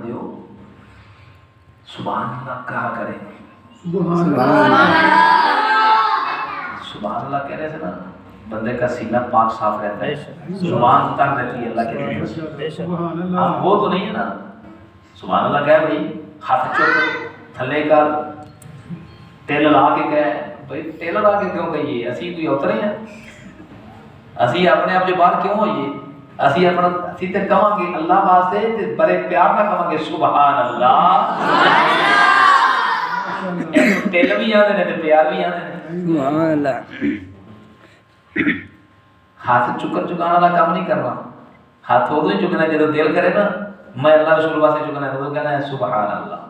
بندے ہو سبحان اللہ کہا کریں. سبحان اللہ کہنے سے نا بندے کا سینہ پاک صاف رہتا ہے, زبان اتر رہتی ہے اللہ کے ذکر. آپ وہ تو نہیں ہے نا سبحان اللہ کہے بھائی ہاتھ چوک تھلے کا تیل لا کے کہے بھائی تیل لا کے کیوں کہیے اسی کوئی اترے ہیں اسی اپنے آپ جو باہر کیوں ہوئیے اسی اپنا اسی تے کہاں گے اللہ واسطے تے بڑے پیار نہ کہاں گے سبحان اللہ. تیل بھی آدھے نے تے پیار بھی آدھے نے سبحان اللہ. ہاتھ چکانا والا کام نہیں کرنا. ہاتھ ادو ہی چکنا جب دل کرے نا میں اللہ رسول واسطے چکنا ہے تو کہنا ہے سبحان اللہ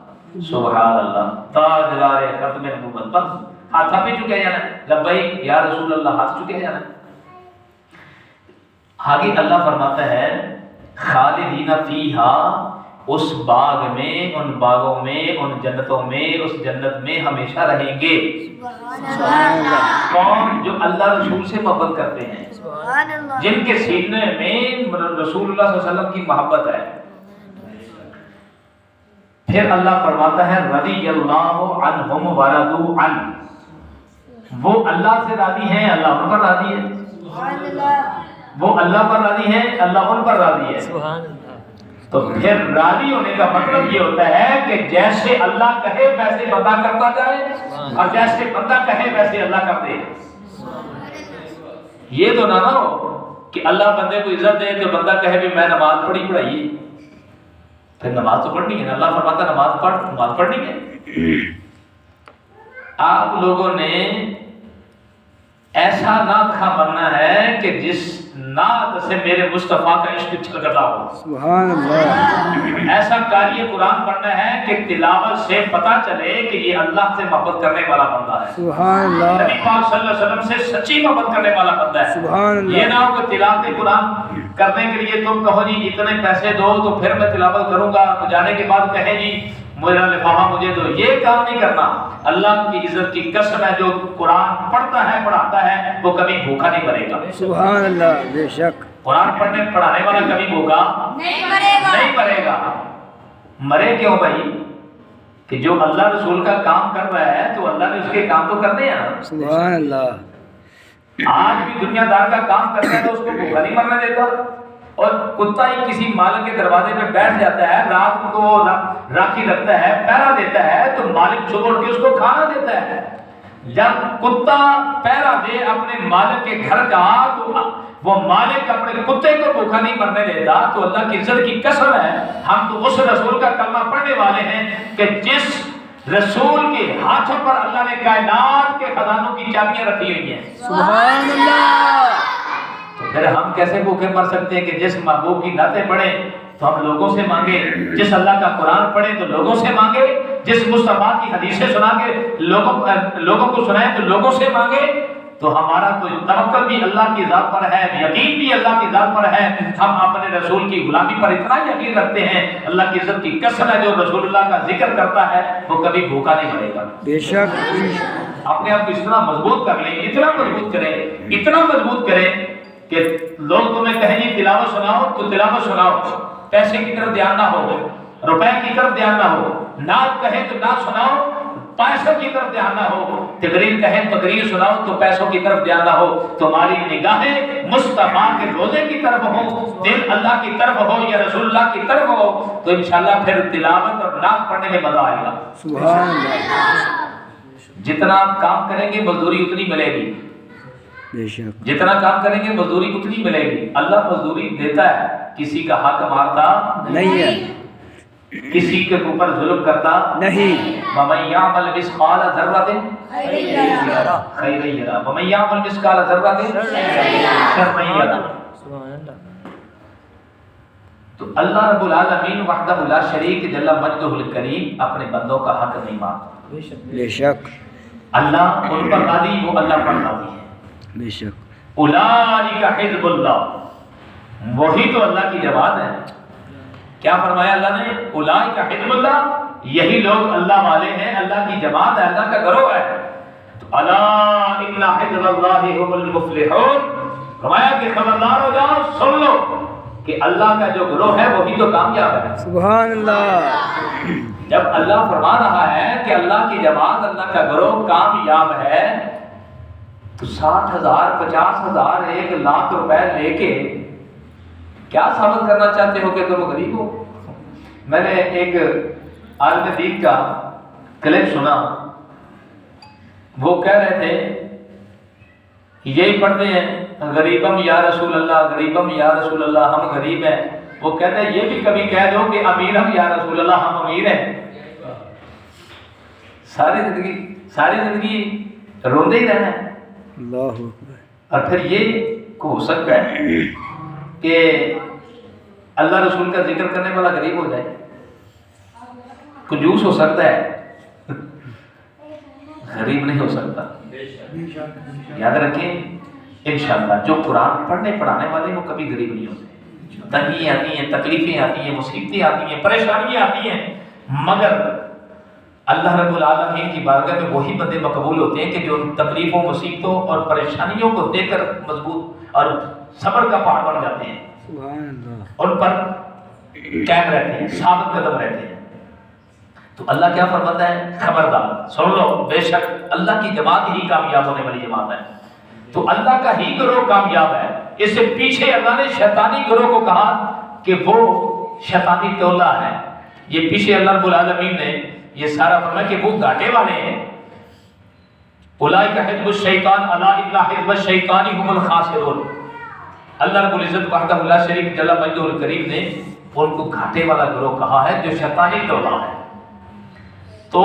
سبحان اللہ تاج لارے ختم نبوت بس ہاتھ بھی چکے جانا ہے لبیک یا رسول اللہ ہاتھ چکے جانا ہے. آگے اللہ فرماتا ہے خالدین فیہا اس باغ میں ان باغوں میں ان جنتوں میں اس جنت میں ہمیشہ رہیں گے. کون؟ جو اللہ رسول سے محبت کرتے ہیں جن کے سینے میں رسول اللہ صلی اللہ علیہ وسلم کی محبت ہے. پھر اللہ فرماتا ہے رضی اللہ عنہم ورضوا عنہ وہ اللہ سے راضی ہیں اللہ ان پر راضی ہے. وہ اللہ پر راضی ہیں اللہ ان پر راضی ہے. تو پھر راضی ہونے کا مطلب یہ ہوتا ہے کہ جیسے اللہ کہے ویسے بندہ کرتا جائے اور جیسے بندہ کہے ویسے اللہ کر دے. یہ تو نہ ہو کہ اللہ بندے کو عزت دے تو بندہ کہے بھی میں نماز پڑھائیے پھر نماز تو پڑھنی ہے نا. اللہ فرماتا نماز پڑھنی ہے. آپ لوگوں نے ایسا نعت خواں بننا ہے کہ جس نعت سے میرے مصطفیٰ کا عشق چھلکتا ہو. سبحان اللہ. ایسا قاری قرآن پڑھنا ہے کہ تلاوت سے پتہ چلے کہ یہ اللہ سے محبت کرنے والا بندہ ہے. سبحان اللہ. نبی پاک صلی اللہ علیہ وسلم سے سچی محبت کرنے والا بندہ ہے. سبحان اللہ. یہ نہ ہو کہ تلاوت قرآن کرنے کے لیے تم کہو جی اتنے پیسے دو تو پھر میں تلاوت کروں گا, تو جانے کے بعد کہے جی میرا لفافہ مجھے دو. یہ کام نہیں کرنا. اللہ کی عزت کی قسم ہے جو قرآن پڑھتا ہے پڑھاتا ہے وہ کبھی بھوکا نہیں مرے گا. سبحان اللہ. بے شک قرآن پڑھنے پڑھانے والا کبھی بھوکا نہیں مرے گا. مرے کیوں بھائی کہ جو اللہ رسول کا کام کر رہا ہے تو اللہ نے اس کے کام تو کرنے ہیں نا. سبحان اللہ. آج بھی دنیا دار کا کام کرتا ہے تو اس کو بھوکا نہیں مرنے دیتا. اور کتا ہی کسی مالک کے دروازے پہ بیٹھ جاتا ہے رات کو راکھی رکھتا ہے پہرا دیتا ہے تو مالک چھوڑ کے اس کو کھانا دیتا ہے. جب کتا پہرا دے اپنے مالک کے گھر کا تو وہ مالک اپنے کتے کو بھوکا نہیں مرنے دیتا. تو اللہ کی عزت کی قسم ہے ہم تو اس رسول کا کلمہ پڑھنے والے ہیں کہ جس رسول کے ہاتھوں پر اللہ نے کائنات کے خزانوں کی چابیاں رکھی ہوئی ہیں. سبحان اللہ. پھر ہم کیسے بھوکے مر سکتے ہیں کہ جس محبوب کی نعتیں پڑھیں تو ہم لوگوں سے مانگے, جس اللہ کا قرآن پڑھیں تو لوگوں سے مانگے, جس مصطفیٰ کی حدیثیں سنا کے لوگوں کو سنائیں تو لوگوں سے مانگے. تو ہمارا تو توکل بھی اللہ کی ذات پر ہے, یقین بھی اللہ کی ذات پر ہے. ہم اپنے رسول کی غلامی پر اتنا یقین رکھتے ہیں اللہ کی عزت کی قسم ہے جو رسول اللہ کا ذکر کرتا ہے وہ کبھی بھوکا نہیں مرے گا. بے شک. اپنے آپ کو اس طرح مضبوط کر لیں, اتنا مضبوط کریں کہ لوگ تمہیں کہیں گے تلاوت سناؤ تو تلاوت سناؤ, پیسے کی طرف دھیان نہ ہو, روپے کی طرف دھیان نہ ہو. نعت کہیں تو نعت سناؤ, پیسوں کی طرف دھیان نہ ہو. تقریر کہیں تقریر سناؤ تو پیسوں کی طرف دھیان نہ ہو. تمہاری نگاہیں مصطفیٰ کے روزے کی طرف ہو, دل اللہ کی طرف ہو یا رسول اللہ کی طرف ہو, تو انشاءاللہ پھر تلاوت اور نعت پڑھنے میں مزہ آئے گا. سبحان اللہ. جتنا آپ کام کریں گے مزدوری اتنی ملے گی. جتنا کام کریں گے مزدوری اتنی ملے گی. اللہ مزدوری دیتا ہے, کسی کا حق مارتا نہیں ہے, کسی کے اوپر ظلم کرتا نہیں. وَمَن يَعْمَلْ مِثْقَالَ ذَرَّةٍ خَيْرًا يَرَهُ وَمَن يَعْمَلْ مِثْقَالَ ذَرَّةٍ شَرًّا يَرَهُ. تو اللہ رب العالمین وحدہ لا شریک جل مجدہ الکریم اپنے بندوں کا حق نہیں مانتا. بے شک اللہ ان پر راضی, وہ اللہ پر راضی ہے. بے شک. اولئک حزب اللہ, وہی تو اللہ کی جماعت ہے. کیا فرمایا اللہ نے؟ اولئک حزب اللہ, یہی لوگ اللہ والے ہیں, اللہ کی جماعت ہے, اللہ کا گروہ ہے. تو الا ان حزب اللہ هم المفلحون, فرمایا کہ خبردار ہو جاؤ, سن لو کہ اللہ کا جو گروہ ہے وہی تو کامیاب ہے. سبحان اللہ. جب اللہ فرما رہا ہے کہ اللہ کی جماعت اللہ کا گروہ کامیاب ہے تو 60,000 50,000 1,00,000 روپے لے کے کیا ثابت کرنا چاہتے ہو کہ تم غریب ہو؟ میں نے ایک عالم دین کا کلپ سنا، وہ کہہ رہے تھے یہی پڑھتے ہیں غریبم یا رسول اللہ، غریبم یا رسول اللہ، ہم غریب ہیں. وہ کہتے ہیں یہ بھی کبھی کہہ دو کہ امیرم یا رسول اللہ، ہم امیر ہیں. ساری زندگی روندے ہی رہنا ہے. اللہ اکبر. اور پھر یہ ہو سکتا ہے کہ اللہ رسول کا ذکر کرنے والا غریب ہو جائے، کنجوس ہو سکتا ہے، غریب نہیں ہو سکتا. یاد رکھیں انشاءاللہ جو قرآن پڑھنے پڑھانے والے وہ کبھی غریب نہیں ہوتے. تنگیاں آتی ہیں، تکلیفیں آتی ہیں، مصیبتیں آتی ہیں، پریشانیاں آتی ہیں، مگر اللہ رب العالمین کی بارگاہ میں وہی بندے مقبول ہوتے ہیں کہ جو ان تکلیفوں، مصیبتوں اور پریشانیوں کو دیکھ کر مضبوط اور صبر کا پہاڑ بن جاتے ہیں، سبحان اللہ. ان پر قائم رہتے ہیں، ثابت قدم رہتے ہیں. تو اللہ کیا فرماتا ہے؟ خبردار سن لو، بے شک اللہ کی جماعت ہی کامیاب ہونے والی جماعت ہے. تو اللہ کا ہی گروہ کامیاب ہے. اس سے پیچھے اللہ نے شیطانی گروہ کو کہا کہ وہ شیطانی ٹولہ ہے. یہ پیچھے اللہ رب العالمین نے یہ سارا فرمایا کہ وہ گھاٹے والے ہیں. اولئک حزب الشیطان الا ان حزب الشیطان هم الخاسرون. اللہ رب العزت وحدہ لا شریک جل مجدہ الکریم نے ان کو گھاٹے والا گروہ کہا ہے جو شیطانی ٹولہ ہے. تو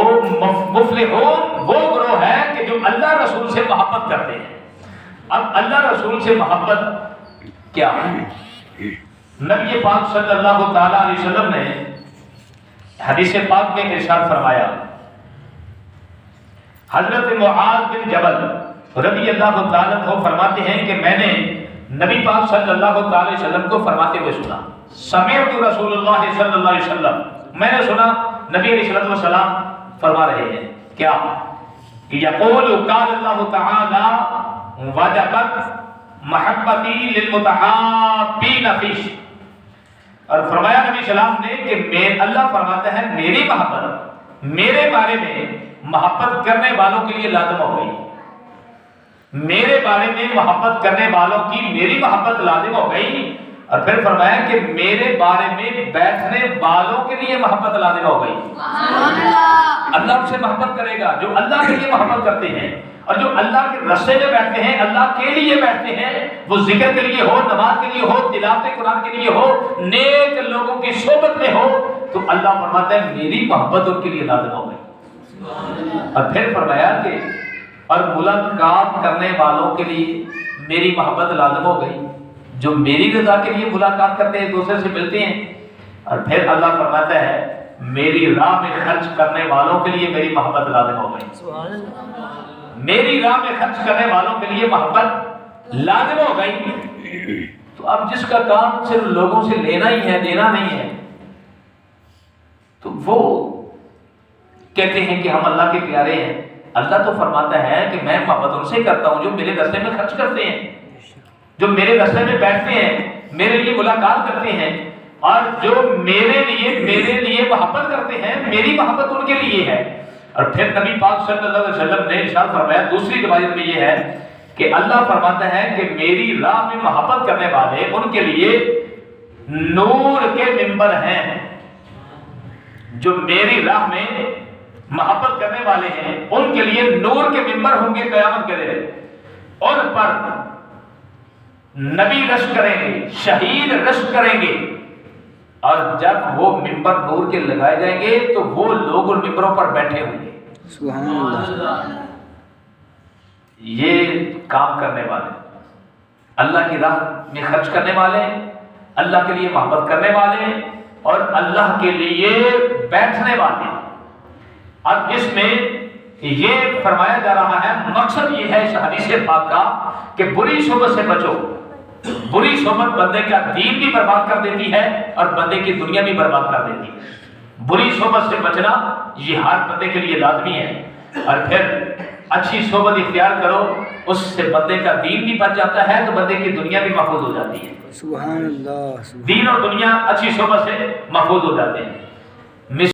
مفلحون وہ گروہ ہے کہ جو اللہ رسول سے محبت کرتے ہیں. اب اللہ رسول سے محبت کیا ہے؟ نبی پاک صلی اللہ تعالی علیہ وسلم نے حدیث پاک میں ارشاد فرمایا، حضرت معاذ بن جبل رضی اللہ تعالی عنہ فرماتے ہیں کہ میں نے نبی پاک صلی اللہ تعالی علیہ وسلم کو فرماتے ہوئے سنا، سمعت رسول اللہ صلی اللہ علیہ وسلم، میں نے سنا نبی علیہ السلام فرما رہے ہیں کیا کہ یقول قال اللہ تعالی وجبت محبتی للمتحابین فی. اور فرمایا نبی سلام نے کہ اللہ فرماتا ہے میری محبت میرے بارے میں محبت کرنے والوں کے لیے لازم ہو گئی. میرے بارے میں محبت کرنے والوں کی میری محبت لازم ہو گئی. اور پھر فرمایا کہ میرے بارے میں بیٹھنے والوں کے لیے محبت لازم ہو گئی. اللہ ان سے محبت کرے گا جو اللہ کے لیے محبت کرتے ہیں، اور جو اللہ کے رستے میں بیٹھتے ہیں، اللہ کے لیے بیٹھتے ہیں، وہ ذکر کے لیے ہو، نماز کے لیے ہو، تلاوت قرآن کے لیے ہو، نیک لوگوں کی صحبت میں ہو، تو اللہ فرماتا ہے میری محبت ان کے لیے لازم ہو گئی. اور پھر فرمایا کہ اور ملاقات کرنے والوں کے لیے میری محبت لازم ہو گئی، جو میری رضا کے لیے ملاقات کرتے ہیں، دوسرے سے ملتے ہیں. اور پھر اللہ فرماتا ہے میری راہ میں خرچ کرنے والوں کے لیے میری محبت لازم ہو گئی. میری راہ میں خرچ کرنے والوں کے لیے محبت لازم ہو گئی. تو اب جس کا کام صرف لوگوں سے لینا ہی ہے، دینا نہیں ہے، تو وہ کہتے ہیں کہ ہم اللہ کے پیارے ہیں. اللہ تو فرماتا ہے کہ میں محبت ان سے کرتا ہوں جو میرے راستے میں خرچ کرتے ہیں، جو میرے راستے میں بیٹھتے ہیں، میرے لیے ملاقات کرتے ہیں، اور جو میرے لیے محبت کرتے ہیں، میری محبت ان کے لیے ہے. اور پھر نبی پاک صلی اللہ علیہ وسلم نے ارشاد فرمایا دوسری روایت میں یہ ہے کہ اللہ فرماتا ہے کہ میری راہ میں محبت کرنے والے ان کے لیے نور کے ممبر ہیں. جو میری راہ میں محبت کرنے والے ہیں ان کے لیے نور کے ممبر ہوں گے قیامت کے دن. ان پر نبی رشک کریں گے، شہید رشک کریں گے، اور جب وہ ممبر نور کے لگائے جائیں گے تو وہ لوگ ان ممبروں پر بیٹھے ہوں گے. سبحان اللہ. یہ کام کرنے والے، اللہ کی راہ میں خرچ کرنے والے، اللہ کے لیے محبت کرنے والے، اور اللہ کے لیے بیٹھنے والے. اب اس میں یہ فرمایا جا رہا ہے، مقصد یہ ہے اس حدیث پاک کا کہ بری صحبت سے بچو. بری صحبت بندے کا دین بھی برباد کر دیتی ہے اور بندے کی دنیا بھی برباد کر دیتی ہے. بری صحبت سے بچنا یہ ہر بندے کے لیے لازمی ہے. اور پھر اچھی صحبت اختیار کرو، اس سے بندے کا دین بھی بچ جاتا ہے تو بندے کی دنیا بھی محفوظ ہو جاتی ہے. سبحان اللہ دین اور دنیا اچھی صحبت سے محفوظ ہو جاتے ہیں۔